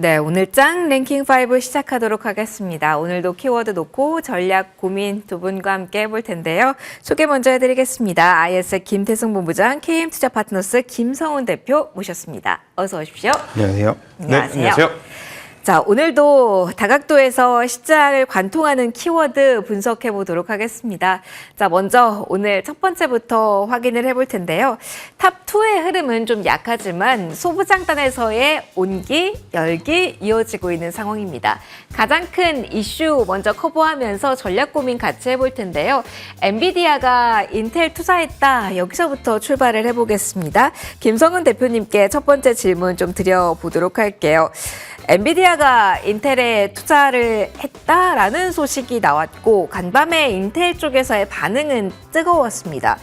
네, 오늘 짱 랭킹 5 시작하도록 하겠습니다. 오늘도 키워드 놓고 전략 고민 두 분과 함께 해볼 텐데요. 소개 먼저 해드리겠습니다. IS 김태승 본부장, KM투자 파트너스 김성훈 대표 모셨습니다. 어서 오십시오. 안녕하세요. 안녕하세요. 네, 안녕하세요. 자, 오늘도 다각도에서 시장을 관통하는 키워드 분석해 보도록 하겠습니다. 자, 먼저 오늘 첫 번째부터 확인을 해볼 텐데요. 탑2의 흐름은 좀 약하지만 소부장단에서의 온기, 열기 이어지고 있는 상황입니다. 가장 큰 이슈 먼저 커버하면서 전략 고민 같이 해볼 텐데요. 엔비디아가 인텔 투자했다. 여기서부터 출발을 해보겠습니다. 김성훈 대표님께 첫 번째 질문 좀 드려보도록 할게요. 엔비디아가 인텔에 투자를 했다라는 소식이 나왔고 간밤에 인텔 쪽에서의 반응은 뜨거웠습니다.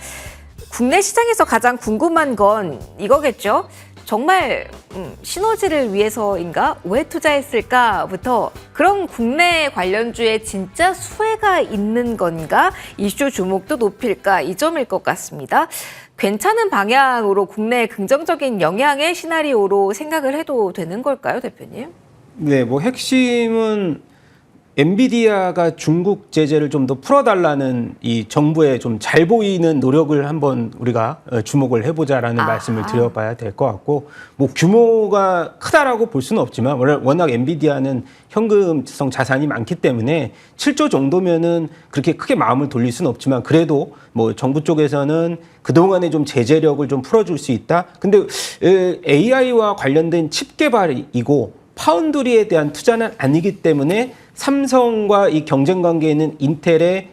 국내 시장에서 가장 궁금한 건 이거겠죠? 정말 시너지를 위해서인가? 왜 투자했을까?부터 그런 국내 관련주에 진짜 수혜가 있는 건가? 이슈 주목도 높일까? 이 점일 것 같습니다. 괜찮은 방향으로 국내 긍정적인 영향의 시나리오로 생각을 해도 되는 걸까요, 대표님? 네, 뭐 핵심은 엔비디아가 중국 제재를 좀 더 풀어달라는 이 정부의 좀 잘 보이는 노력을 한번 우리가 주목을 해보자라는 말씀을 드려봐야 될 것 같고, 뭐 규모가 크다라고 볼 수는 없지만 워낙 엔비디아는 현금성 자산이 많기 때문에 7조 정도면은 그렇게 크게 마음을 돌릴 수는 없지만 그래도 뭐 정부 쪽에서는 그동안에 좀 제재력을 좀 풀어줄 수 있다. 근데 AI와 관련된 칩 개발이고 파운드리에 대한 투자는 아니기 때문에 삼성과 이 경쟁 관계에 있는 인텔의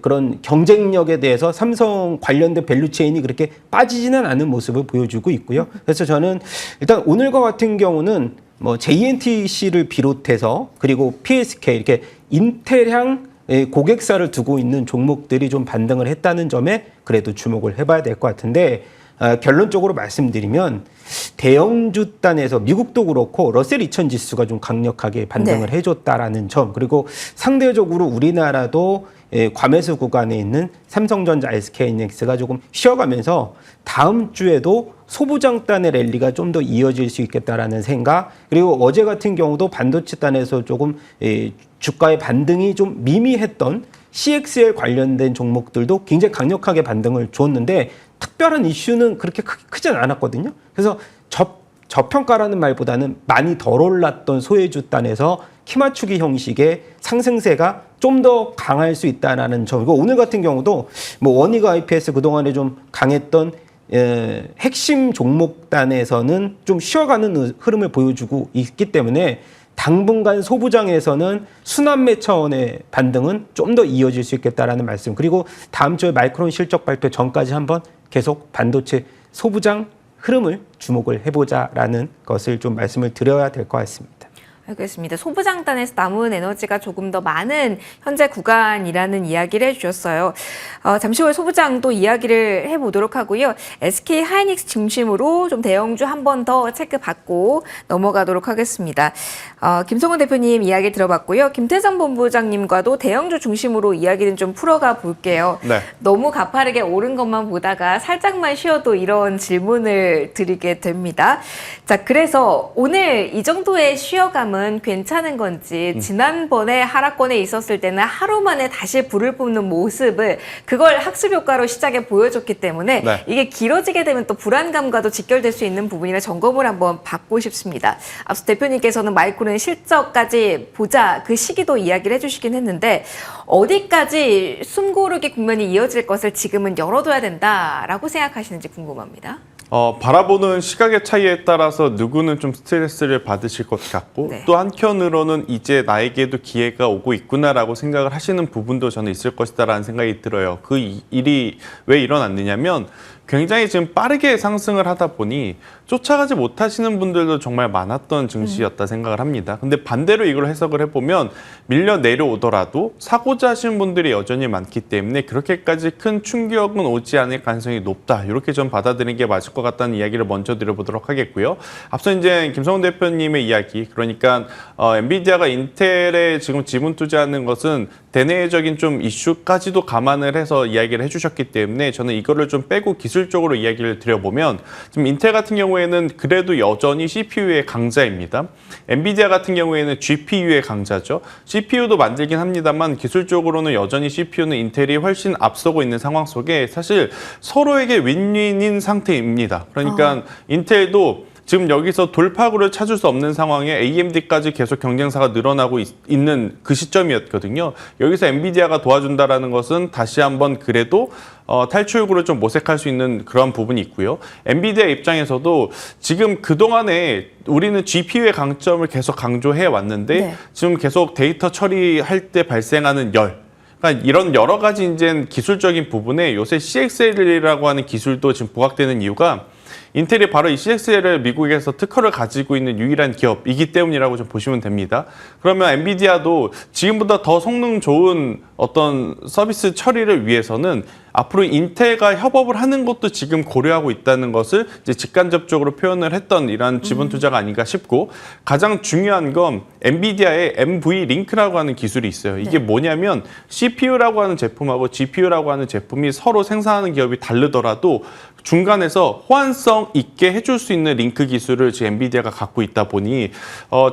그런 경쟁력에 대해서 삼성 관련된 밸류체인이 그렇게 빠지지는 않은 모습을 보여주고 있고요. 그래서 저는 일단 오늘과 같은 경우는 뭐 JNTC를 비롯해서 그리고 PSK 이렇게 인텔향 고객사를 두고 있는 종목들이 좀 반등을 했다는 점에 그래도 주목을 해봐야 될 것 같은데, 결론적으로 말씀드리면 대형주 단에서 미국도 그렇고 러셀 2000 지수가 좀 강력하게 반등을 해줬다라는 점, 그리고 상대적으로 우리나라도 과매수 구간에 있는 삼성전자, SK하이닉스가 조금 쉬어가면서 다음 주에도 소부장단의 랠리가 좀 더 이어질 수 있겠다라는 생각, 그리고 어제 같은 경우도 반도체 단에서 조금 주가의 반등이 좀 미미했던 CXL 관련된 종목들도 굉장히 강력하게 반등을 줬는데 특별한 이슈는 그렇게 크진 않았거든요. 그래서 저평가라는 말보다는 많이 덜 올랐던 소외주 단에서 키 맞추기 형식의 상승세가 좀 더 강할 수 있다는 점이고, 오늘 같은 경우도 뭐 원익 IPS 그동안에 좀 강했던 핵심 종목단에서는 좀 쉬어가는 흐름을 보여주고 있기 때문에 당분간 소부장에서는 순환매 차원의 반등은 좀 더 이어질 수 있겠다라는 말씀, 그리고 다음 주에 마이크론 실적 발표 전까지 한번 계속 반도체 소부장 흐름을 주목을 해보자라는 것을 좀 말씀을 드려야 될 것 같습니다. 알겠습니다. 소부장단에서 남은 에너지가 조금 더 많은 현재 구간이라는 이야기를 해주셨어요. 잠시 후에 소부장도 이야기를 해보도록 하고요. SK 하이닉스 중심으로 좀 대형주 한 번 더 체크받고 넘어가도록 하겠습니다. 김성훈 대표님 이야기 들어봤고요. 김태성 본부장님과도 대형주 중심으로 이야기는 좀 풀어가 볼게요. 네. 너무 가파르게 오른 것만 보다가 살짝만 쉬어도 이런 질문을 드리게 됩니다. 자, 그래서 오늘 이 정도의 쉬어감은 괜찮은 건지, 지난번에 하락권에 있었을 때는 하루 만에 다시 불을 뿜는 모습을 그걸 학습 효과로 시장에 보여줬기 때문에 이게 길어지게 되면 또 불안감과도 직결될 수 있는 부분이라 점검을 한번 받고 싶습니다. 앞서 대표님께서는 마이크론 실적까지 보자 그 시기도 이야기를 해주시긴 했는데 어디까지 숨고르기 국면이 이어질 것을 지금은 열어둬야 된다라고 생각하시는지 궁금합니다. 바라보는 시각의 차이에 따라서 누구는 좀 스트레스를 받으실 것 같고 또 한편으로는 이제 나에게도 기회가 오고 있구나라고 생각을 하시는 부분도 저는 있을 것이다라는 생각이 들어요. 그 일이 왜 일어났느냐면 굉장히 지금 빠르게 상승을 하다 보니 쫓아가지 못하시는 분들도 정말 많았던 증시였다 생각을 합니다. 근데 반대로 이걸 해석을 해보면 밀려 내려오더라도 사고자 하시는 분들이 여전히 많기 때문에 그렇게까지 큰 충격은 오지 않을 가능성이 높다. 이렇게 좀 받아들이는 게 맞을 것 같다는 이야기를 먼저 드려보도록 하겠고요. 앞서 이제 김성훈 대표님의 이야기, 그러니까 엔비디아가 인텔에 지금 지분 투자하는 것은 대내적인 좀 이슈까지도 감안을 해서 이야기를 해주셨기 때문에 저는 이거를 좀 빼고 기술적으로 이야기를 드려보면 지금 인텔 같은 경우에는 그래도 여전히 CPU의 강자입니다. 엔비디아 같은 경우에는 GPU의 강자죠. CPU도 만들긴 합니다만 기술적으로는 여전히 CPU는 인텔이 훨씬 앞서고 있는 상황 속에 사실 서로에게 윈윈인 상태입니다. 그러니까 인텔도 지금 여기서 돌파구를 찾을 수 없는 상황에 AMD까지 계속 경쟁사가 늘어나고 있는 그 시점이었거든요. 여기서 엔비디아가 도와준다라는 것은 다시 한번 그래도 탈출구를 좀 모색할 수 있는 그런 부분이 있고요. 엔비디아 입장에서도 지금 그동안에 우리는 GPU의 강점을 계속 강조해 왔는데 네. 지금 계속 데이터 처리할 때 발생하는 그러니까 이런 여러 가지 이제 기술적인 부분에 요새 CXL이라고 하는 기술도 지금 부각되는 이유가 인텔이 바로 이 CXL을 미국에서 특허를 가지고 있는 유일한 기업이기 때문이라고 좀 보시면 됩니다. 그러면 엔비디아도 지금보다 더 성능 좋은 어떤 서비스 처리를 위해서는 앞으로 인텔과 협업을 하는 것도 지금 고려하고 있다는 것을 이제 직간접적으로 표현을 했던 이런 지분 투자가 아닌가 싶고, 가장 중요한 건 엔비디아의 NVLink라고 하는 기술이 있어요. 이게 뭐냐면 CPU라고 하는 제품하고 GPU라고 하는 제품이 서로 생산하는 기업이 다르더라도 중간에서 호환성 있게 해줄 수 있는 링크 기술을 지금 엔비디아가 갖고 있다 보니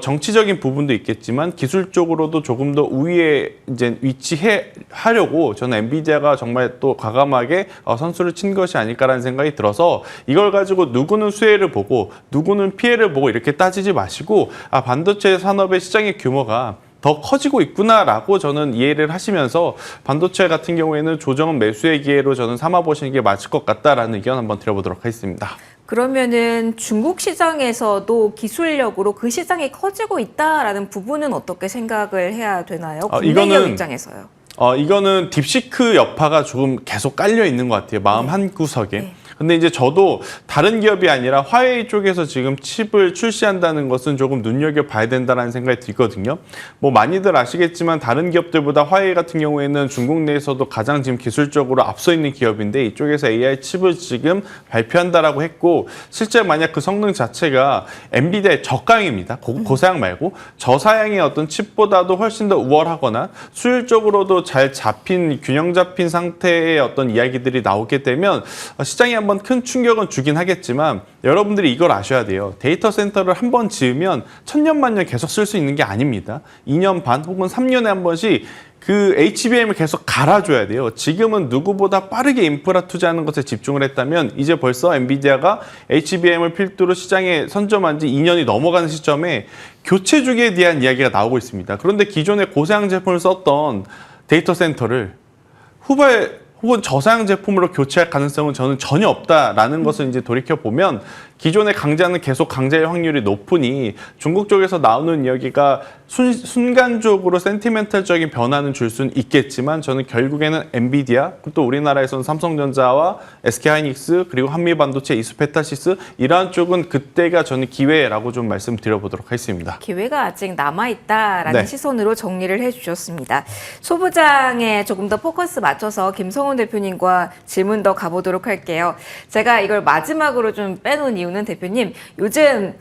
정치적인 부분도 있겠지만 기술적으로도 조금 더 우위에 이제 위치하려고 저는 엔비디아가 정말 또 과감하게 선수를 친 것이 아닐까라는 생각이 들어서, 이걸 가지고 누구는 수혜를 보고 누구는 피해를 보고 이렇게 따지지 마시고 반도체 산업의 시장의 규모가 더 커지고 있구나라고 저는 이해를 하시면서 반도체 같은 경우에는 조정은 매수의 기회로 저는 삼아보시는 게 맞을 것 같다라는 의견 한번 드려보도록 하겠습니다. 그러면은 중국 시장에서도 기술력으로 그 시장이 커지고 있다라는 부분은 어떻게 생각을 해야 되나요? 국내 기업 입장에서요. 이거는 딥시크 여파가 조금 계속 깔려 있는 것 같아요. 마음 한구석에. 네. 근데 이제 저도 다른 기업이 아니라 화웨이 쪽에서 지금 칩을 출시한다는 것은 조금 눈여겨봐야 된다는 생각이 들거든요. 뭐 많이들 아시겠지만 다른 기업들보다 화웨이 같은 경우에는 중국 내에서도 가장 지금 기술적으로 앞서 있는 기업인데 이쪽에서 AI 칩을 지금 발표한다라고 했고, 실제 만약 그 성능 자체가 엔비디아의 저가형입니다. 고사양 말고 저사양의 어떤 칩보다도 훨씬 더 우월하거나 수율적으로도 잘 잡힌, 균형 잡힌 상태의 어떤 이야기들이 나오게 되면 시장에 한번 큰 충격은 주긴 하겠지만 여러분들이 이걸 아셔야 돼요. 데이터 센터를 한번 지으면 천년만년 계속 쓸 수 있는 게 아닙니다. 2년 반 혹은 3년에 한 번씩 그 HBM을 계속 갈아줘야 돼요. 지금은 누구보다 빠르게 인프라 투자하는 것에 집중을 했다면 이제 벌써 엔비디아가 HBM을 필두로 시장에 선점한 지 2년이 넘어가는 시점에 교체 주기에 대한 이야기가 나오고 있습니다. 그런데 기존에 고사양 제품을 썼던 데이터 센터를 후발 혹은 저사양 제품으로 교체할 가능성은 저는 전혀 없다라는 것을 이제 돌이켜보면 기존의 강자는 계속 강자의 확률이 높으니 중국 쪽에서 나오는 이야기가 순간적으로 센티멘탈적인 변화는 줄 수는 있겠지만 저는 결국에는 엔비디아, 또 우리나라에서는 삼성전자와 SK하이닉스 그리고 한미반도체, 이스페타시스 이러한 쪽은 그때가 저는 기회라고 좀 말씀드려보도록 하겠습니다. 기회가 아직 남아있다라는 네. 시선으로 정리를 해주셨습니다. 소부장에 조금 더 포커스 맞춰서 김성훈 대표님과 질문 더 가보도록 할게요. 제가 이걸 마지막으로 좀 빼놓은 이유는 대표님, 요즘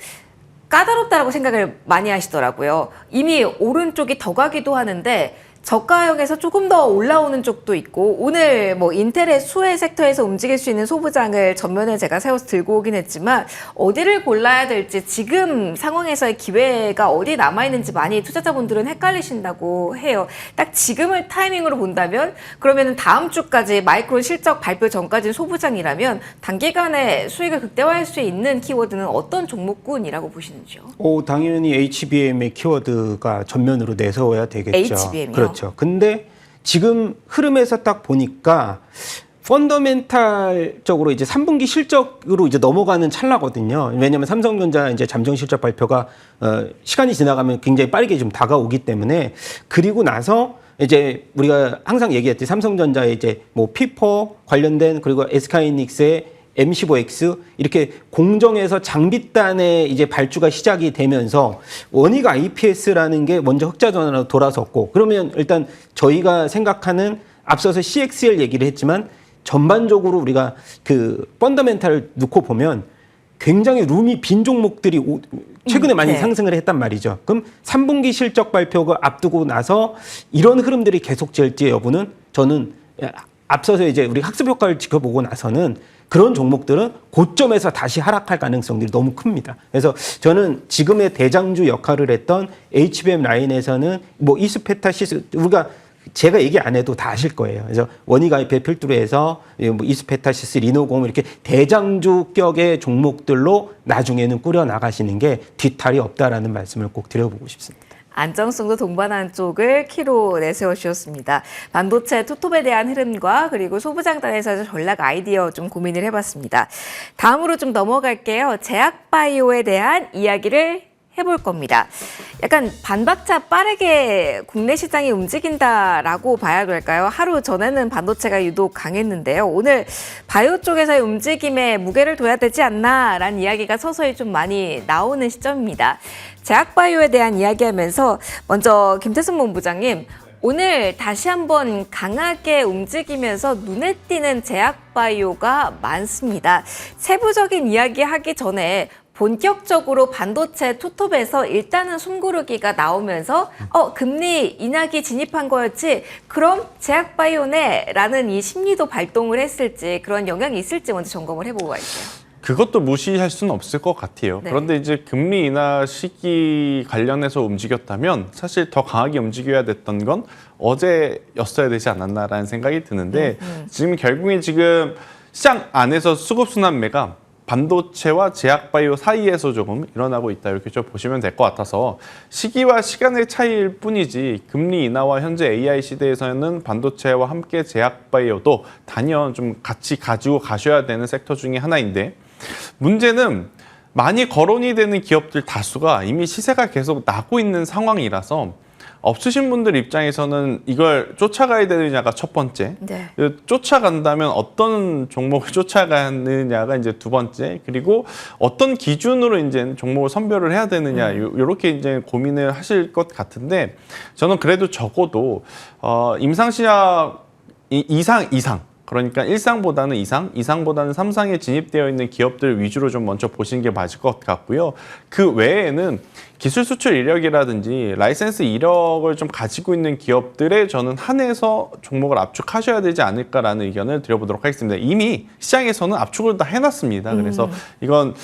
까다롭다라고 생각을 많이 하시더라고요. 이미 오른쪽이 더 가기도 하는데 저가형에서 조금 더 올라오는 쪽도 있고, 오늘 뭐 인텔의 수혜 섹터에서 움직일 수 있는 소부장을 전면에 제가 세워서 들고 오긴 했지만 어디를 골라야 될지 지금 상황에서의 기회가 어디 남아있는지 많이 투자자분들은 헷갈리신다고 해요. 딱 지금을 타이밍으로 본다면 그러면 다음 주까지 마이크론 실적 발표 전까지는 소부장이라면 단기간에 수익을 극대화할 수 있는 키워드는 어떤 종목군이라고 보시는지요? 당연히 HBM의 키워드가 전면으로 내세워야 되겠죠. HBM이요? 그렇죠. 근데 지금 흐름에서 딱 보니까 펀더멘탈적으로 이제 3분기 실적으로 이제 넘어가는 찰나거든요. 왜냐하면 삼성전자 이제 잠정 실적 발표가 시간이 지나가면 굉장히 빠르게 좀 다가오기 때문에, 그리고 나서 이제 우리가 항상 얘기했듯이 삼성전자의 이제 뭐 피포 관련된, 그리고 SK하이닉스의 M15X 이렇게 공정에서 장비단의 이제 발주가 시작이 되면서 원익 IPS라는 게 먼저 흑자 전환으로 돌아섰고, 그러면 일단 저희가 생각하는, 앞서서 CXL 얘기를 했지만 전반적으로 우리가 그 펀더멘탈을 놓고 보면 굉장히 룸이 빈 종목들이 최근에 많이 네. 상승을 했단 말이죠. 그럼 3분기 실적 발표가 앞두고 나서 이런 흐름들이 계속될지 여부는 저는 앞서서 이제 우리 학습 효과를 지켜보고 나서는 그런 종목들은 고점에서 다시 하락할 가능성들이 너무 큽니다. 그래서 저는 지금의 대장주 역할을 했던 HBM 라인에서는 뭐 이스페타시스 우리가 제가 얘기 안 해도 다 아실 거예요. 그래서 원희가입에 필두로 해서 뭐 이스페타시스, 리노공 이렇게 대장주격의 종목들로 나중에는 꾸려 나가시는 게 뒤탈이 없다라는 말씀을 꼭 드려보고 싶습니다. 안정성도 동반한 쪽을 키로 내세워 주셨습니다. 반도체 투톱에 대한 흐름과 그리고 소부장단에서 전략 아이디어 좀 고민을 해봤습니다. 다음으로 좀 넘어갈게요. 제약바이오에 대한 이야기를 해볼 겁니다. 약간 반박자 빠르게 국내 시장이 움직인다라고 봐야 될까요? 하루 전에는 반도체가 유독 강했는데요. 오늘 바이오 쪽에서의 움직임에 무게를 둬야 되지 않나라는 이야기가 서서히 좀 많이 나오는 시점입니다. 제약바이오에 대한 이야기하면서 먼저 김태승 본부장님, 오늘 다시 한번 강하게 움직이면서 눈에 띄는 제약바이오가 많습니다. 세부적인 이야기 하기 전에 본격적으로 반도체 투톱에서 일단은 숨고르기가 나오면서 금리 인하기 진입한 거였지 그럼 제약바이오네 라는 이 심리도 발동을 했을지 그런 영향이 있을지 먼저 점검을 해보고 갈게요. 그것도 무시할 수는 없을 것 같아요. 네. 그런데 이제 금리 인하 시기 관련해서 움직였다면 사실 더 강하게 움직여야 됐던 건 어제였어야 되지 않았나라는 생각이 드는데 지금 결국에 지금 시장 안에서 수급순환매가 반도체와 제약바이오 사이에서 조금 일어나고 있다 이렇게 좀 보시면 될 것 같아서 시기와 시간의 차이일 뿐이지 금리 인하와 현재 AI 시대에서는 반도체와 함께 제약바이오도 단연 좀 같이 가지고 가셔야 되는 섹터 중에 하나인데 문제는 많이 거론이 되는 기업들 다수가 이미 시세가 계속 나고 있는 상황이라서 없으신 분들 입장에서는 이걸 쫓아가야 되느냐가 첫 번째. 네. 쫓아간다면 어떤 종목을 쫓아가느냐가 이제 두 번째. 그리고 어떤 기준으로 이제 종목을 선별을 해야 되느냐. 요렇게 이제 고민을 하실 것 같은데 저는 그래도 적어도 임상시약 이상. 그러니까 1상보다는 2상, 2상보다는 3상에 진입되어 있는 기업들 위주로 좀 먼저 보시는 게 맞을 것 같고요. 그 외에는 기술 수출 이력이라든지 라이센스 이력을 좀 가지고 있는 기업들에 저는 한해서 종목을 압축하셔야 되지 않을까라는 의견을 드려보도록 하겠습니다. 이미 시장에서는 압축을 다 해놨습니다. 그래서 이건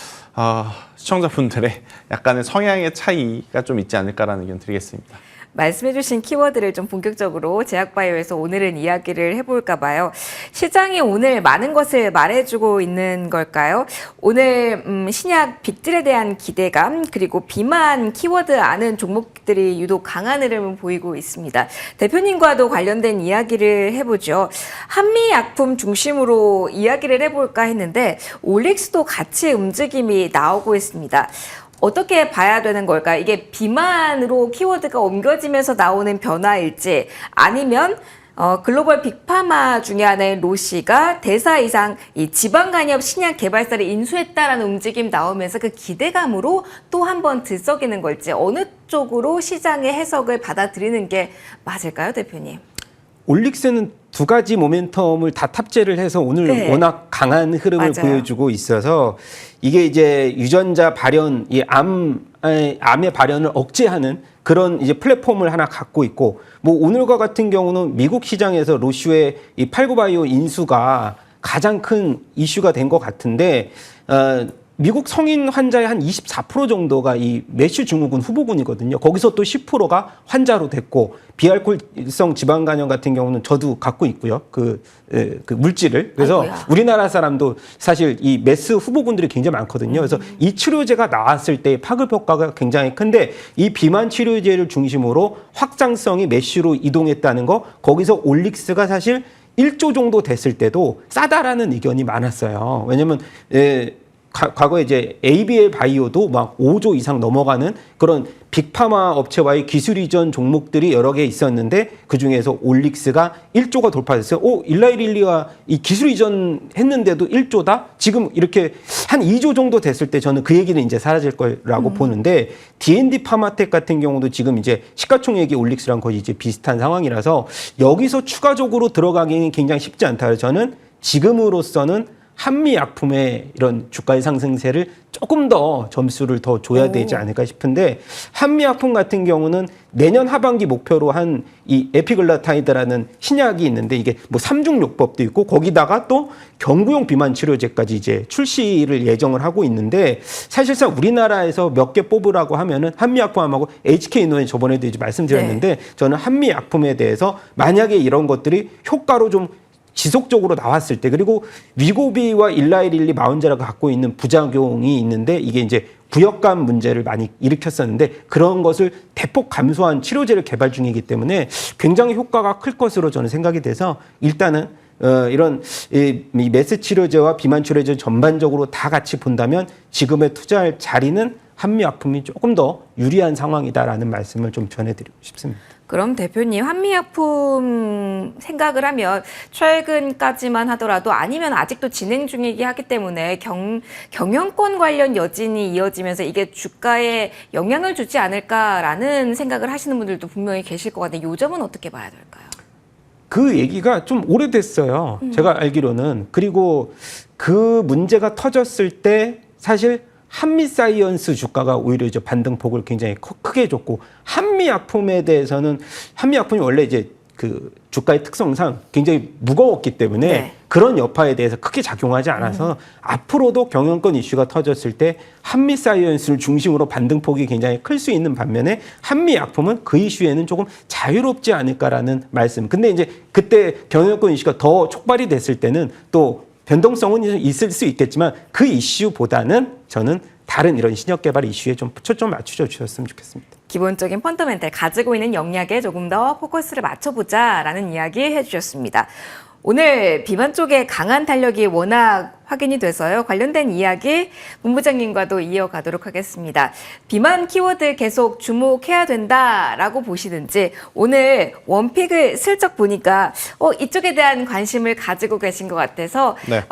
시청자분들의 약간의 성향의 차이가 좀 있지 않을까라는 의견 드리겠습니다. 말씀해주신 키워드를 좀 본격적으로 제약바이오에서 오늘은 이야기를 해볼까 봐요. 시장이 오늘 많은 것을 말해주고 있는 걸까요? 오늘 신약 빅딜에 대한 기대감 그리고 비만 키워드 아는 종목들이 유독 강한 흐름을 보이고 있습니다. 대표님과도 관련된 이야기를 해보죠. 한미약품 중심으로 이야기를 해볼까 했는데 올릭스도 같이 움직임이 나오고 있습니다. 어떻게 봐야 되는 걸까? 이게 비만으로 키워드가 옮겨지면서 나오는 변화일지 아니면 글로벌 빅파마 중에 하나인 로시가 대사 이상 이 지방간염 신약 개발사를 인수했다라는 움직임 나오면서 그 기대감으로 또 한 번 들썩이는 걸지 어느 쪽으로 시장의 해석을 받아들이는 게 맞을까요, 대표님? 올릭스는 두 가지 모멘텀을 다 탑재를 해서 오늘 네. 워낙 강한 흐름을 맞아요. 보여주고 있어서 이게 이제 유전자 발현, 이 암의 발현을 억제하는 그런 이제 플랫폼을 하나 갖고 있고 뭐 오늘과 같은 경우는 미국 시장에서 로슈의 이 팔구바이오 인수가 가장 큰 이슈가 된 것 같은데 미국 성인 환자의 한 24% 정도가 이 메쉬 증후군 후보군이거든요. 거기서 또 10%가 환자로 됐고 비알코올성 지방간염 같은 경우는 저도 갖고 있고요. 그 물질을. 그래서 아이고야. 우리나라 사람도 사실 이 메스 후보군들이 굉장히 많거든요. 그래서 이 치료제가 나왔을 때 파급 효과가 굉장히 큰데 이 비만 치료제를 중심으로 확장성이 메쉬로 이동했다는 거 거기서 올릭스가 사실 1조 정도 됐을 때도 싸다라는 의견이 많았어요. 왜냐면 과거에 이제 ABL 바이오도 막 5조 이상 넘어가는 그런 빅파마 업체와의 기술 이전 종목들이 여러 개 있었는데 그 중에서 올릭스가 1조가 돌파했어요. 일라이릴리와 이 기술 이전 했는데도 1조다? 지금 이렇게 한 2조 정도 됐을 때 저는 그 얘기는 이제 사라질 거라고 보는데 D&D 파마텍 같은 경우도 지금 이제 시가총액이 올릭스랑 거의 이제 비슷한 상황이라서 여기서 추가적으로 들어가기는 굉장히 쉽지 않다. 저는 지금으로서는 한미약품의 이런 주가의 상승세를 조금 더 점수를 더 줘야 되지 않을까 싶은데 한미약품 같은 경우는 내년 하반기 목표로 한 이 에피글라타이드라는 신약이 있는데 이게 뭐 3중 요법도 있고 거기다가 또 경구용 비만 치료제까지 이제 출시를 예정을 하고 있는데 사실상 우리나라에서 몇 개 뽑으라고 하면은 한미약품하고 HK노에 저번에도 이제 말씀드렸는데 네. 저는 한미약품에 대해서 만약에 이런 것들이 효과로 좀 지속적으로 나왔을 때 그리고 위고비와 일라이릴리 마운제라가 갖고 있는 부작용이 있는데 이게 이제 구역감 문제를 많이 일으켰었는데 그런 것을 대폭 감소한 치료제를 개발 중이기 때문에 굉장히 효과가 클 것으로 저는 생각이 돼서 일단은 이런 이 메스 치료제와 비만 치료제 전반적으로 다 같이 본다면 지금에 투자할 자리는 한미약품이 조금 더 유리한 상황이다라는 말씀을 좀 전해드리고 싶습니다. 그럼 대표님 한미약품 생각을 하면 최근까지만 하더라도 아니면 아직도 진행 중이기 하기 때문에 경영권 관련 여진이 이어지면서 이게 주가에 영향을 주지 않을까라는 생각을 하시는 분들도 분명히 계실 것 같은데 이 점은 어떻게 봐야 될까요? 그 얘기가 좀 오래됐어요. 제가 알기로는. 그리고 그 문제가 터졌을 때 사실 한미사이언스 주가가 오히려 이제 반등폭을 굉장히 크게 줬고 한미약품에 대해서는 한미약품이 원래 이제 그 주가의 특성상 굉장히 무거웠기 때문에 네. 그런 여파에 대해서 크게 작용하지 않아서 앞으로도 경영권 이슈가 터졌을 때 한미사이언스를 중심으로 반등폭이 굉장히 클 수 있는 반면에 한미약품은 그 이슈에는 조금 자유롭지 않을까라는 말씀. 근데 이제 그때 경영권 이슈가 더 촉발이 됐을 때는 또 변동성은 있을 수 있겠지만 그 이슈보다는 저는 다른 이런 신약 개발 이슈에 좀 초점 맞춰 주셨으면 좋겠습니다. 기본적인 펀더멘탈 가지고 있는 역량에 조금 더 포커스를 맞춰보자라는 이야기 해주셨습니다. 오늘 비만 쪽에 강한 탄력이 워낙 확인이 돼서요. 관련된 이야기 본부장님과도 이어가도록 하겠습니다. 비만 키워드 계속 주목해야 된다라고 보시는지 오늘 원픽을 슬쩍 보니까 이쪽에 대한 관심을 가지고 계신 것 같아서 네.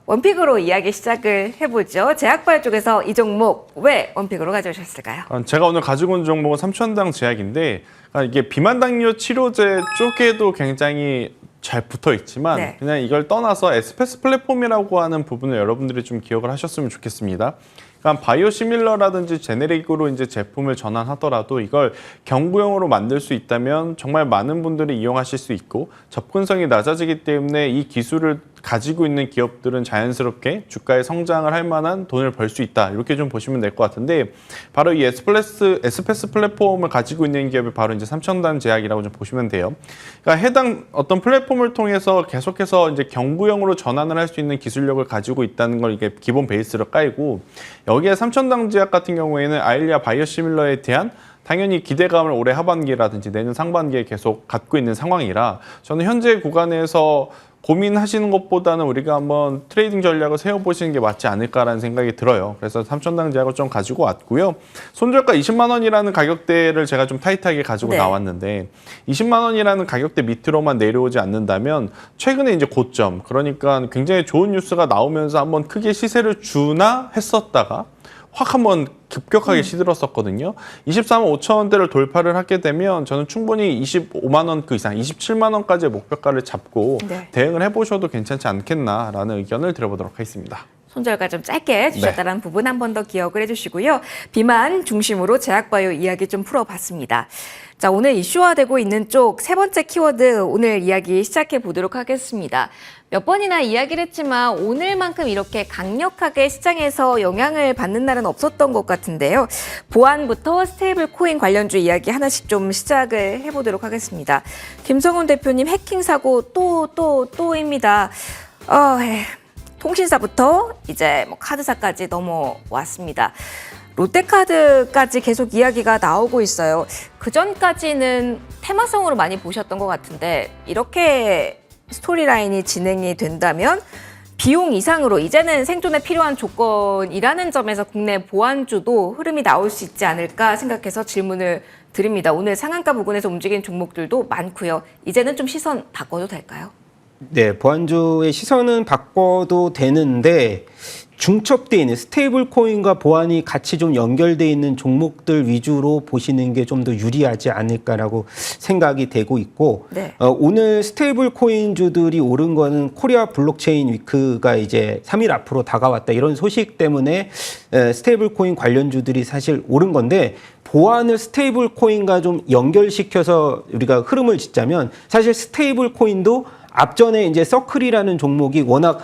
원픽으로 이야기 시작을 해보죠. 제약발 쪽에서 이 종목 왜 원픽으로 가져오셨을까요? 제가 오늘 가지고 온 종목은 삼천당 제약인데 이게 비만 당뇨 치료제 쪽에도 굉장히 잘 붙어 있지만 네. 그냥 이걸 떠나서 에스페스 플랫폼이라고 하는 부분을 여러분들이 좀 기억을 하셨으면 좋겠습니다. 그러니까 바이오시밀러라든지 제네릭으로 이제 제품을 전환하더라도 이걸 경구용으로 만들 수 있다면 정말 많은 분들이 이용하실 수 있고 접근성이 낮아지기 때문에 이 기술을 가지고 있는 기업들은 자연스럽게 주가의 성장을 할 만한 돈을 벌 수 있다. 이렇게 좀 보시면 될 것 같은데 바로 이 에스페스 플랫폼을 가지고 있는 기업이 바로 이제 삼천단 제약이라고 좀 보시면 돼요. 그러니까 해당 어떤 플랫폼을 통해서 계속해서 이제 경구용으로 전환을 할 수 있는 기술력을 가지고 있다는 걸 이게 기본 베이스로 깔고 여기에 삼천당 제약 같은 경우에는 아일리아 바이오시밀러에 대한 당연히 기대감을 올해 하반기라든지 내년 상반기에 계속 갖고 있는 상황이라 저는 현재 구간에서 고민하시는 것보다는 우리가 한번 트레이딩 전략을 세워보시는 게 맞지 않을까라는 생각이 들어요. 그래서 삼천당 제약을 좀 가지고 왔고요. 손절가 20만 원이라는 가격대를 제가 좀 타이트하게 가지고 네. 나왔는데 20만 원이라는 가격대 밑으로만 내려오지 않는다면 최근에 이제 고점, 그러니까 굉장히 좋은 뉴스가 나오면서 한번 크게 시세를 주나 했었다가 확 한번 급격하게 시들었었거든요. 24만 5천 원대를 돌파를 하게 되면 저는 충분히 25만 원 그 이상, 27만 원까지의 목표가를 잡고 네. 대응을 해보셔도 괜찮지 않겠나라는 의견을 드려보도록 하겠습니다. 손절가 좀 짧게 주셨다는 부분 한 번 더 기억을 해주시고요. 비만 중심으로 제약바이오 이야기 좀 풀어봤습니다. 자, 오늘 이슈화되고 있는 쪽 세 번째 키워드 오늘 이야기 시작해 보도록 하겠습니다. 몇 번이나 이야기를 했지만 오늘만큼 이렇게 강력하게 시장에서 영향을 받는 날은 없었던 것 같은데요. 보안부터 스테이블 코인 관련주 이야기 하나씩 좀 시작을 해보도록 하겠습니다. 김성훈 대표님 해킹 사고 또입니다. 통신사부터 이제 뭐 카드사까지 넘어왔습니다. 롯데카드까지 계속 이야기가 나오고 있어요. 그전까지는 테마성으로 많이 보셨던 것 같은데 이렇게 스토리라인이 진행이 된다면 비용 이상으로 이제는 생존에 필요한 조건이라는 점에서 국내 보안주도 흐름이 나올 수 있지 않을까 생각해서 질문을 드립니다. 오늘 상한가 부근에서 움직이는 종목들도 많고요. 이제는 좀 시선 바꿔도 될까요? 네, 보안주의 시선은 바꿔도 되는데 중첩돼 있는 스테이블 코인과 보안이 같이 좀 연결돼 있는 종목들 위주로 보시는 게 좀 더 유리하지 않을까라고 생각이 되고 있고 네. 오늘 스테이블 코인주들이 오른 거는 코리아 블록체인 위크가 이제 3일 앞으로 다가왔다 이런 소식 때문에 스테이블 코인 관련주들이 사실 오른 건데 보안을 스테이블 코인과 좀 연결시켜서 우리가 흐름을 짓자면 사실 스테이블 코인도 앞전에 이제 서클이라는 종목이 워낙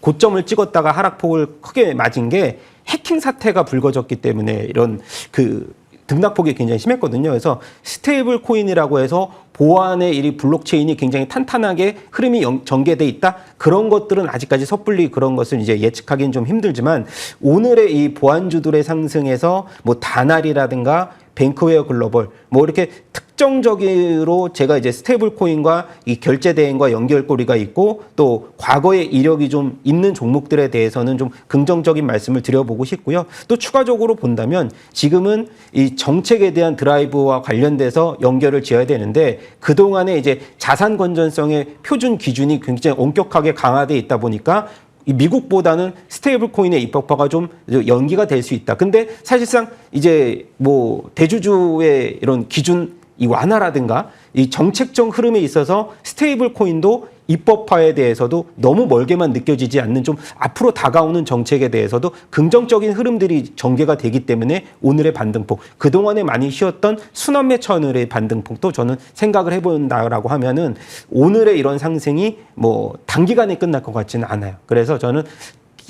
고점을 찍었다가 하락폭을 크게 맞은 게 해킹 사태가 불거졌기 때문에 이런 그 등락폭이 굉장히 심했거든요. 그래서 스테이블 코인이라고 해서 보안의 이 블록체인이 굉장히 탄탄하게 흐름이 전개돼 있다. 그런 것들은 아직까지 섣불리 그런 것을 이제 예측하기는 좀 힘들지만 오늘의 이 보안주들의 상승에서 뭐 다날이라든가 뱅크웨어 글로벌 뭐 이렇게 특정적으로 제가 이제 스테이블 코인과 이 결제 대행과 연결고리가 있고 또 과거의 이력이 좀 있는 종목들에 대해서는 좀 긍정적인 말씀을 드려보고 싶고요. 또 추가적으로 본다면 지금은 이 정책에 대한 드라이브와 관련돼서 연결을 지어야 되는데 그동안에 이제 자산 건전성의 표준 기준이 굉장히 엄격하게 강화돼 있다 보니까 이 미국보다는 스테이블 코인의 입법화가 좀 연기가 될 수 있다. 근데 사실상 이제 뭐 대주주의 이런 기준 이 완화라든가 이 정책적 흐름에 있어서 스테이블 코인도 입법화에 대해서도 너무 멀게만 느껴지지 않는 좀 앞으로 다가오는 정책에 대해서도 긍정적인 흐름들이 전개가 되기 때문에 오늘의 반등폭, 그동안에 많이 쉬었던 순환매 채널의 반등폭도 저는 생각을 해본다라고 하면은 오늘의 이런 상승이 뭐 단기간에 끝날 것 같지는 않아요. 그래서 저는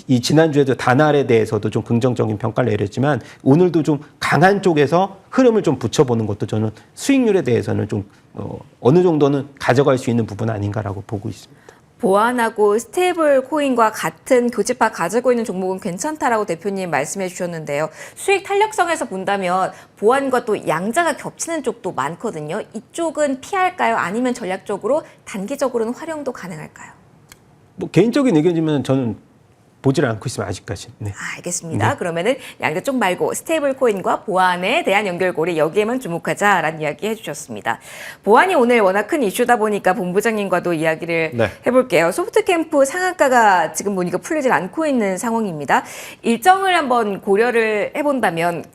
이 지난주에도 다날에 대해서도 좀 긍정적인 평가를 내렸지만 오늘도 좀 강한 쪽에서 흐름을 좀 붙여보는 것도 저는 수익률에 대해서는 좀 어느 정도는 가져갈 수 있는 부분 아닌가라고 보고 있습니다. 보안하고 스테이블 코인과 같은 교집합 가지고 있는 종목은 괜찮다라고 대표님 말씀해 주셨는데요. 수익 탄력성에서 본다면 보안과 또 양자가 겹치는 쪽도 많거든요. 이쪽은 피할까요? 아니면 전략적으로 단기적으로는 활용도 가능할까요? 뭐 개인적인 의견이면 저는 보지를 않고 있으면 아직까지. 네. 알겠습니다. 네. 그러면은 양자 쪽 말고 스테이블 코인과 보안에 대한 연결고리 여기에만 주목하자라는 이야기 해주셨습니다. 보안이 오늘 워낙 큰 이슈다 보니까 본부장님과도 이야기를 네. 해볼게요. 소프트캠프 상한가가 지금 보니까 풀리질 않고 있는 상황입니다. 일정을 한번 고려를 해본다면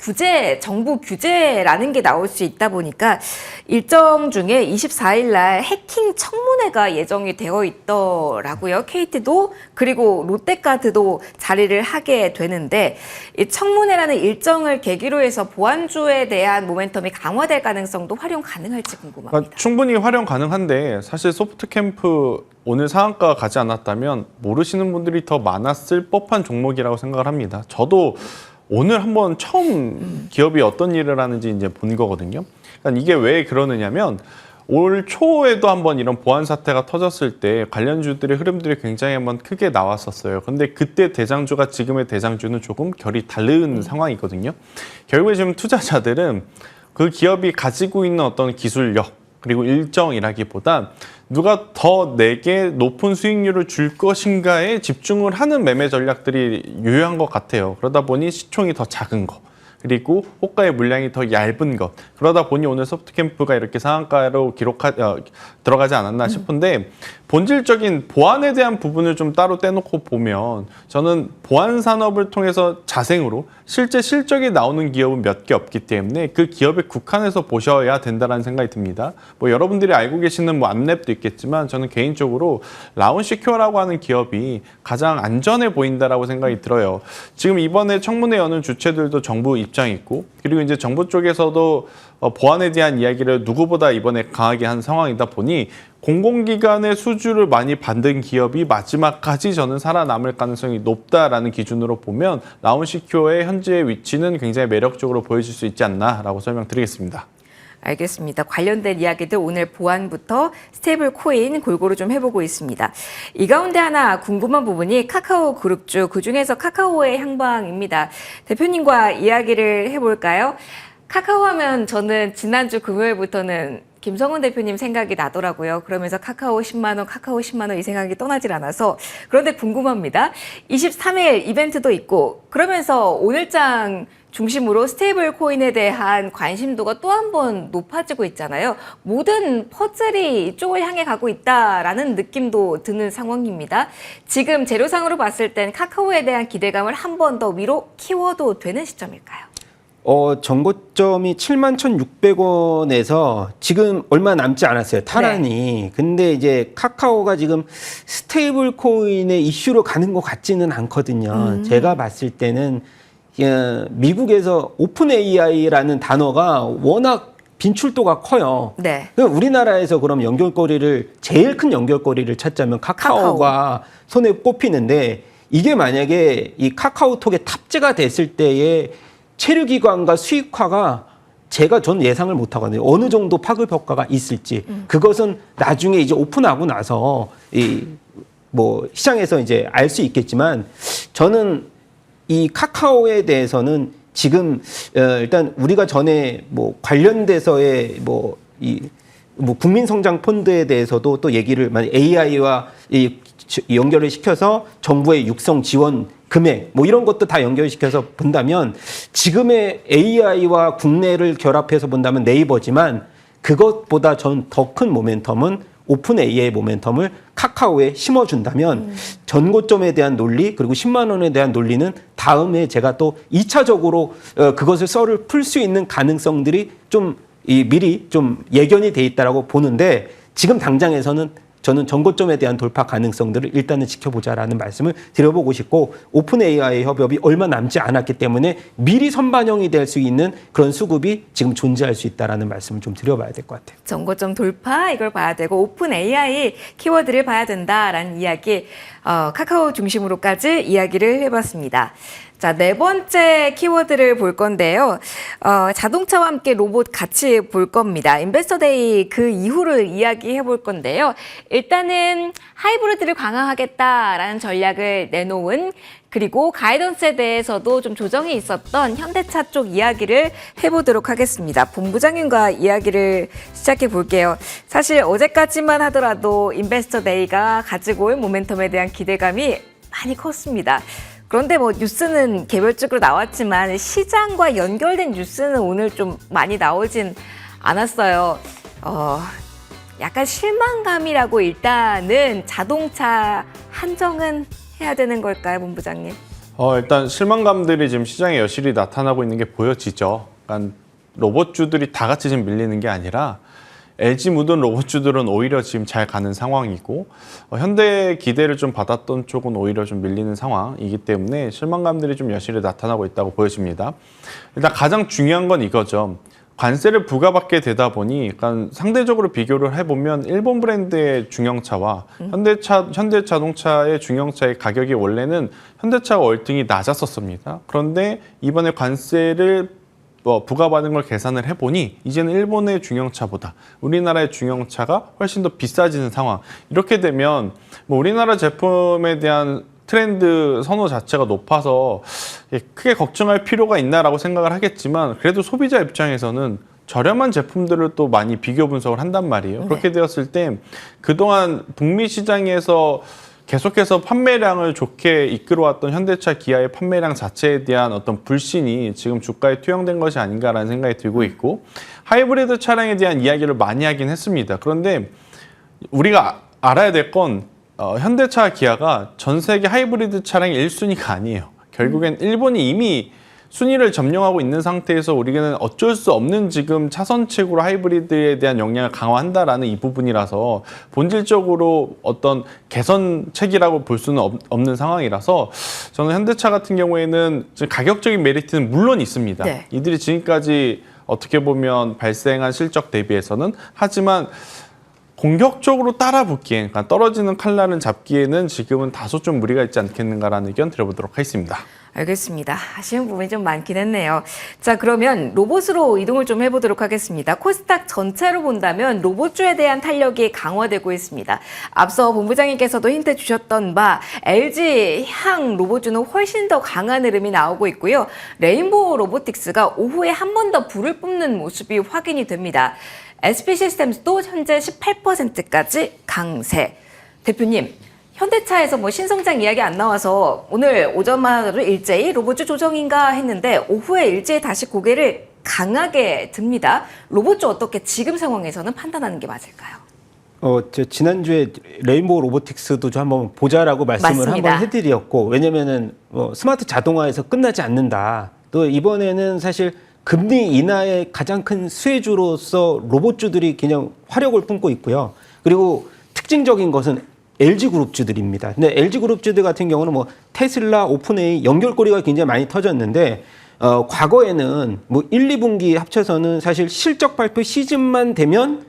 정부 규제라는 게 나올 수 있다 보니까 일정 중에 24일 날 해킹 청문회가 예정이 되어 있더라고요. KT도 그리고 롯데카드도 자리를 하게 되는데 이 청문회라는 일정을 계기로 해서 보안주에 대한 모멘텀이 강화될 가능성도 활용 가능할지 궁금합니다. 충분히 활용 가능한데 사실 소프트캠프 오늘 상한가 가지 않았다면 모르시는 분들이 더 많았을 법한 종목이라고 생각을 합니다. 저도 오늘 한번 처음 기업이 어떤 일을 하는지 이제 본 거거든요. 그러니까 이게 왜 그러느냐면 올 초에도 한번 이런 보안 사태가 터졌을 때 관련주들의 흐름들이 굉장히 한번 크게 나왔었어요. 근데 그때 대장주가 지금의 대장주는 조금 결이 다른 상황이거든요. 결국에 지금 투자자들은 그 기업이 가지고 있는 어떤 기술력 그리고 일정이라기보다 누가 더 내게 높은 수익률을 줄 것인가에 집중을 하는 매매 전략들이 유효한 것 같아요. 그러다 보니 시총이 더 작은 거. 그리고 호가의 물량이 더 얇은 것. 그러다 보니 오늘 소프트캠프가 이렇게 상한가로 들어가지 않았나 싶은데 본질적인 보안에 대한 부분을 좀 따로 떼놓고 보면 저는 보안 산업을 통해서 자생으로 실제 실적이 나오는 기업은 몇 개 없기 때문에 그 기업에 국한해서 보셔야 된다는 생각이 듭니다. 뭐 여러분들이 알고 계시는 뭐 암랩도 있겠지만 저는 개인적으로 라운시큐어라고 하는 기업이 가장 안전해 보인다라고 생각이 들어요. 지금 이번에 청문회 여는 주체들도 정부 입장이 있고 그리고 이제 정부 쪽에서도 보안에 대한 이야기를 누구보다 이번에 강하게 한 상황이다 보니 공공기관의 수주를 많이 받은 기업이 마지막까지 저는 살아남을 가능성이 높다라는 기준으로 보면 라운시큐어의 현재의 위치는 굉장히 매력적으로 보여질 수 있지 않나라고 설명드리겠습니다. 알겠습니다. 관련된 이야기들 오늘 보안부터 스테이블 코인 골고루 좀 해보고 있습니다. 이 가운데 하나 궁금한 부분이 카카오 그룹주, 그중에서 카카오의 향방입니다. 대표님과 이야기를 해볼까요? 카카오 하면 저는 지난주 금요일부터는 김성훈 대표님 생각이 나더라고요. 그러면서 카카오 10만 원, 카카오 10만 원 이 생각이 떠나질 않아서. 그런데 궁금합니다. 23일 이벤트도 있고 그러면서 오늘장 중심으로 스테이블 코인에 대한 관심도가 또 한 번 높아지고 있잖아요. 모든 퍼즐이 이쪽을 향해 가고 있다라는 느낌도 드는 상황입니다. 지금 재료상으로 봤을 땐 카카오에 대한 기대감을 한 번 더 위로 키워도 되는 시점일까요? 정고점이 71,600원에서 지금 얼마 남지 않았어요. 탈환이. 네. 근데 이제 카카오가 지금 스테이블 코인의 이슈로 가는 것 같지는 않거든요. 제가 봤을 때는 미국에서 오픈 AI라는 단어가 워낙 빈출도가 커요. 네. 우리나라에서 그럼 제일 큰 연결고리를 찾자면 카카오가 손에 꼽히는데 이게 만약에 이 카카오톡에 탑재가 됐을 때의 체류 기간과 수익화가 전 예상을 못 하거든요. 어느 정도 파급 효과가 있을지. 그것은 나중에 이제 오픈하고 나서 시장에서 이제 알 수 있겠지만 저는 이 카카오에 대해서는 지금 일단 우리가 전에 관련돼서의 국민성장 펀드에 대해서도 또 얘기를 만약 AI와 연결을 시켜서 정부의 육성 지원 금액 이런 것도 다 연결시켜서 본다면 지금의 AI와 국내를 결합해서 본다면 네이버지만 그것보다 전 더 큰 모멘텀은 오픈 AI의 모멘텀을 카카오에 심어준다면 전고점에 대한 논리 그리고 10만 원에 대한 논리는 다음에 제가 또 2차적으로 그것을 썰을 풀 수 있는 가능성들이 좀 미리 좀 예견이 돼 있다라고 보는데 지금 당장에서는 저는 전고점에 대한 돌파 가능성들을 일단은 지켜보자라는 말씀을 드려보고 싶고 오픈 AI 협업이 얼마 남지 않았기 때문에 미리 선반영이 될 수 있는 그런 수급이 지금 존재할 수 있다라는 말씀을 좀 드려봐야 될 것 같아요. 전고점 돌파 이걸 봐야 되고 오픈 AI 키워드를 봐야 된다라는 이야기 카카오 중심으로까지 이야기를 해봤습니다. 자, 네 번째 키워드를 볼 건데요. 자동차와 함께 로봇 같이 볼 겁니다. 인베스터데이 그 이후를 이야기해 볼 건데요. 일단은 하이브리드를 강화하겠다라는 전략을 내놓은 그리고 가이던스에 대해서도 좀 조정이 있었던 현대차 쪽 이야기를 해보도록 하겠습니다. 본부장님과 이야기를 시작해 볼게요. 사실 어제까지만 하더라도 인베스터데이가 가지고 올 모멘텀에 대한 기대감이 많이 컸습니다. 그런데 뉴스는 개별적으로 나왔지만 시장과 연결된 뉴스는 오늘 좀 많이 나오진 않았어요. 약간 실망감이라고 일단은 자동차 한정은 해야 되는 걸까요, 본부장님? 일단 실망감들이 지금 시장에 여실히 나타나고 있는 게 보여지죠. 그러니까 로봇주들이 다 같이 지금 밀리는 게 아니라 LG 묻은 로봇주들은 오히려 지금 잘 가는 상황이고 현대 기대를 좀 받았던 쪽은 오히려 좀 밀리는 상황이기 때문에 실망감들이 좀 여실히 나타나고 있다고 보여집니다. 일단 가장 중요한 건 이거죠. 관세를 부과받게 되다 보니 약간 상대적으로 비교를 해보면 일본 브랜드의 중형차와 현대자동차의 중형차의 가격이 원래는 현대차가 월등히 낮았었습니다. 그런데 이번에 관세를 부과받은 걸 계산을 해보니 이제는 일본의 중형차보다 우리나라의 중형차가 훨씬 더 비싸지는 상황. 이렇게 되면 우리나라 제품에 대한 트렌드 선호 자체가 높아서 크게 걱정할 필요가 있나라고 생각을 하겠지만 그래도 소비자 입장에서는 저렴한 제품들을 또 많이 비교 분석을 한단 말이에요. 네. 그렇게 되었을 때 그동안 북미 시장에서 계속해서 판매량을 좋게 이끌어왔던 현대차, 기아의 판매량 자체에 대한 어떤 불신이 지금 주가에 투영된 것이 아닌가라는 생각이 들고 있고 하이브리드 차량에 대한 이야기를 많이 하긴 했습니다. 그런데 우리가 알아야 될 건 현대차, 기아가 전 세계 하이브리드 차량의 1순위가 아니에요. 결국엔 일본이 이미 순위를 점령하고 있는 상태에서 우리는 어쩔 수 없는 지금 차선책으로 하이브리드에 대한 역량을 강화한다라는 이 부분이라서 본질적으로 어떤 개선책이라고 볼 수는 없는 상황이라서 저는 현대차 같은 경우에는 가격적인 메리트는 물론 있습니다. 네. 이들이 지금까지 어떻게 보면 발생한 실적 대비해서는 하지만 공격적으로 따라붙기엔 그러니까 떨어지는 칼날은 잡기에는 지금은 다소 좀 무리가 있지 않겠는가라는 의견 드려보도록 하겠습니다. 알겠습니다. 아쉬운 부분이 좀 많긴 했네요. 자, 그러면 로봇으로 이동을 좀 해보도록 하겠습니다. 코스닥 전체로 본다면 로봇주에 대한 탄력이 강화되고 있습니다. 앞서 본부장님께서도 힌트 주셨던 바 LG 향 로봇주는 훨씬 더 강한 흐름이 나오고 있고요. 레인보우 로보틱스가 오후에 한 번 더 불을 뿜는 모습이 확인이 됩니다. SP 시스템스도 현재 18%까지 강세. 대표님, 현대차에서 뭐 신성장 이야기 안 나와서 오늘 오전마다 일제히 로봇주 조정인가 했는데 오후에 일제히 다시 고개를 강하게 듭니다. 로봇주 어떻게 지금 상황에서는 판단하는 게 맞을까요? 지난주에 레인보우 로보틱스도 좀 한번 보자라고 말씀을 맞습니다. 한번 해드렸고, 왜냐면은 스마트 자동화에서 끝나지 않는다. 또 이번에는 사실 금리 인하의 가장 큰 수혜주로서 로봇주들이 그냥 화력을 뿜고 있고요. 그리고 특징적인 것은 LG그룹주들입니다. 근데 LG그룹주들 같은 경우는 뭐 테슬라, 오픈AI 연결고리가 굉장히 많이 터졌는데, 과거에는 뭐 1, 2분기 합쳐서는 사실 실적 발표 시즌만 되면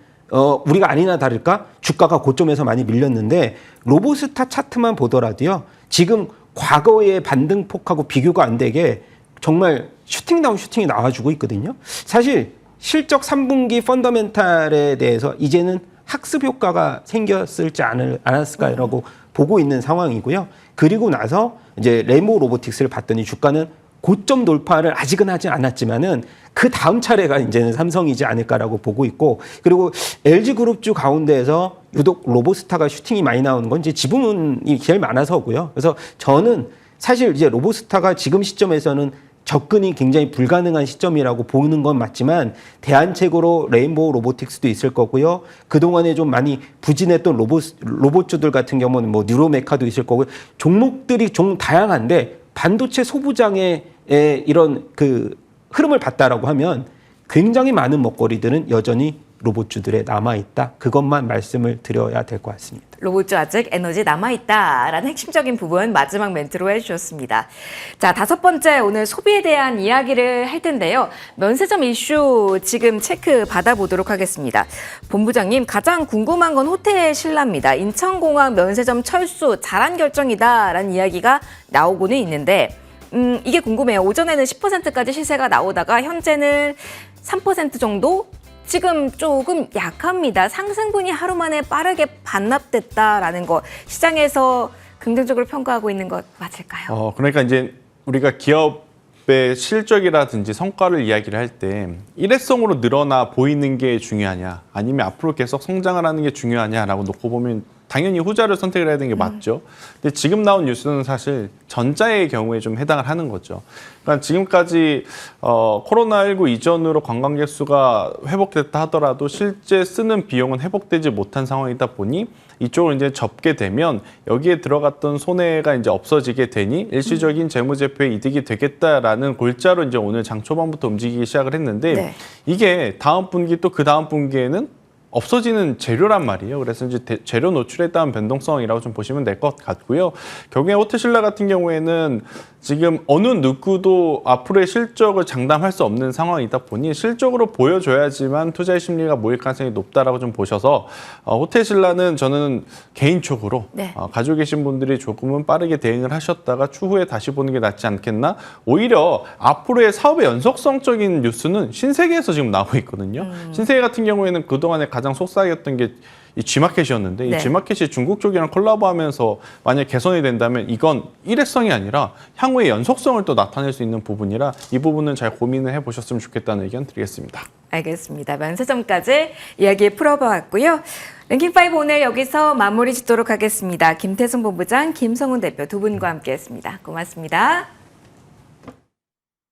우리가 아니나 다를까 주가가 고점에서 많이 밀렸는데, 로보스타 차트만 보더라도요, 지금 과거의 반등폭하고 비교가 안 되게 정말 슈팅다운 슈팅이 나와주고 있거든요. 사실 실적 3분기 펀더멘탈에 대해서 이제는 학습 효과가 생겼을지 않았을까라고 보고 있는 상황이고요. 그리고 나서 이제 레인보우 로보틱스를 봤더니 주가는 고점 돌파를 아직은 하지 않았지만은 그 다음 차례가 이제는 삼성이지 않을까라고 보고 있고, 그리고 LG그룹주 가운데에서 유독 로보스타가 슈팅이 많이 나오는 건 이제 지분이 제일 많아서고요. 그래서 저는 사실 이제 로보스타가 지금 시점에서는 접근이 굉장히 불가능한 시점이라고 보는 건 맞지만, 대안책으로 레인보우 로보틱스도 있을 거고요. 그동안에 좀 많이 부진했던 로봇주들 같은 경우는 뭐 뉴로메카도 있을 거고요. 종목들이 좀 다양한데 반도체 소부장의 이런 그 흐름을 봤다라고 하면 굉장히 많은 먹거리들은 여전히 로봇주들에 남아있다. 그것만 말씀을 드려야 될 것 같습니다. 로봇주 아직 에너지 남아있다라는 핵심적인 부분 마지막 멘트로 해주셨습니다. 자, 5번째 오늘 소비에 대한 이야기를 할 텐데요. 면세점 이슈 지금 체크 받아보도록 하겠습니다. 본부장님, 가장 궁금한 건 호텔 신라입니다. 인천공항 면세점 철수 잘한 결정이다라는 이야기가 나오고는 있는데 이게 궁금해요. 오전에는 10%까지 시세가 나오다가 현재는 3% 정도? 지금 조금 약합니다. 상승분이 하루 만에 빠르게 반납됐다라는 거 시장에서 긍정적으로 평가하고 있는 것 맞을까요? 그러니까 이제 우리가 기업의 실적이라든지 성과를 이야기를 할 때 일회성으로 늘어나 보이는 게 중요하냐, 아니면 앞으로 계속 성장을 하는 게 중요하냐라고 놓고 보면 당연히 후자를 선택을 해야 되는 게 맞죠. 근데 지금 나온 뉴스는 사실 전자의 경우에 좀 해당을 하는 거죠. 그러니까 지금까지 코로나19 이전으로 관광객 수가 회복됐다 하더라도 실제 쓰는 비용은 회복되지 못한 상황이다 보니 이쪽을 이제 접게 되면 여기에 들어갔던 손해가 이제 없어지게 되니 일시적인 재무제표의 이득이 되겠다라는 골자로 이제 오늘 장 초반부터 움직이기 시작을 했는데, 네. 이게 다음 분기 또 그 다음 분기에는 없어지는 재료란 말이에요. 그래서 이제 재료 노출에 따른 변동성이라고 좀 보시면 될 것 같고요. 경우에 호텔신라 같은 경우에는 지금 어느 누구도 앞으로의 실적을 장담할 수 없는 상황이다 보니 실적으로 보여줘야지만 투자의 심리가 모일 가능성이 높다라고 좀 보셔서 호텔신라는 저는 개인적으로 네. 가지고 계신 분들이 조금은 빠르게 대응을 하셨다가 추후에 다시 보는 게 낫지 않겠나. 오히려 앞으로의 사업의 연속성적인 뉴스는 신세계에서 지금 나오고 있거든요. 신세계 같은 경우에는 그동안에 가장 속삭였던 게 이 G마켓이었는데, 네. 이 G마켓이 중국 쪽이랑 콜라보하면서 만약 개선이 된다면 이건 일회성이 아니라 향후의 연속성을 또 나타낼 수 있는 부분이라 이 부분은 잘 고민을 해보셨으면 좋겠다는 의견 드리겠습니다. 알겠습니다. 면세점까지 이야기 풀어봤고요. 랭킹5 오늘 여기서 마무리 짓도록 하겠습니다. 김태승 본부장, 김성훈 대표 두 분과 함께했습니다. 고맙습니다.